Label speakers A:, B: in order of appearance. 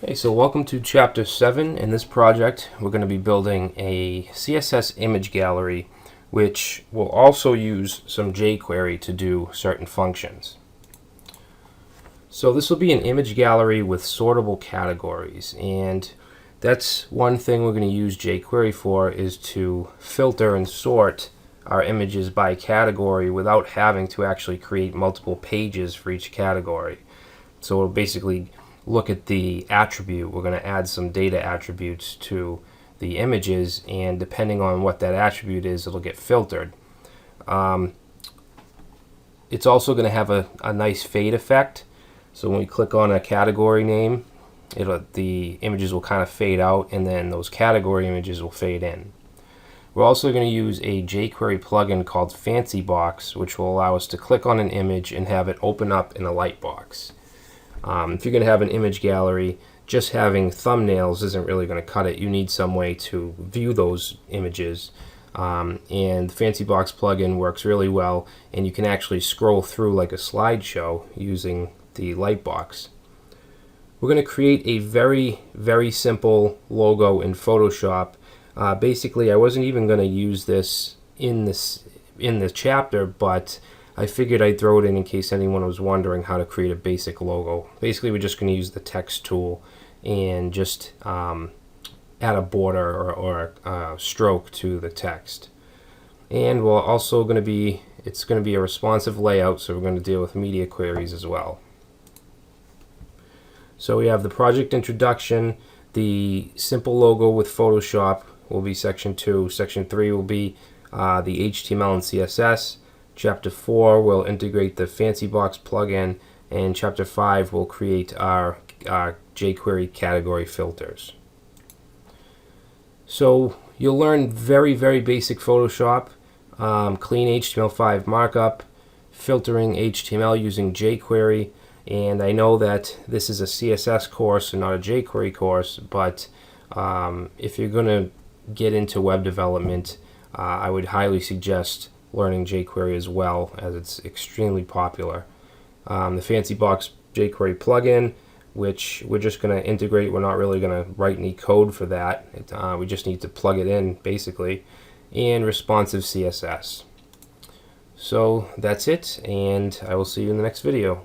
A: Okay, so welcome to Chapter 7. In this project, we're going to be building a CSS image gallery, which will also use some jQuery to do certain functions. So this will be an image gallery with sortable categories, and that's one thing we're going to use jQuery for, is to filter and sort our images by category without having to actually create multiple pages for each category. So we'll basically look at the attribute. We're going to add some data attributes to the images, and depending on what that attribute is, it'll get filtered. It's also going to have a nice fade effect. So when we click on a category name, the images will kind of fade out, and then those category images will fade in. We're also going to use a jQuery plugin called Fancy Box, which will allow us to click on an image and have it open up in a light box. If you're going to have an image gallery, just having thumbnails isn't really going to cut it. You need some way to view those images. And the Fancy Box plugin works really well, and you can actually scroll through like a slideshow using the light box. We're going to create a very simple logo in Photoshop. Basically, I wasn't even going to use this in the chapter, but I figured I'd throw it in case anyone was wondering how to create a basic logo. Basically, we're just going to use the text tool and just add a border or a stroke to the text. And we're also going to be, it's going to be a responsive layout, so we're going to deal with media queries as well. So we have the project introduction. The simple logo with Photoshop will be section 2. Section 3 will be the HTML and CSS. Chapter 4 will integrate the Fancy Box plugin, and Chapter 5 will create our jQuery category filters. So you'll learn very basic Photoshop, clean HTML5 markup, filtering HTML using jQuery, and I know that this is a CSS course and not a jQuery course, but if you're going to get into web development, I would highly suggest learning jQuery as well, as it's extremely popular. The Fancy Box jQuery plugin, which we're just going to integrate. We're not really going to write any code for that. We just need to plug it in, basically. And responsive CSS. So that's it, and I will see you in the next video.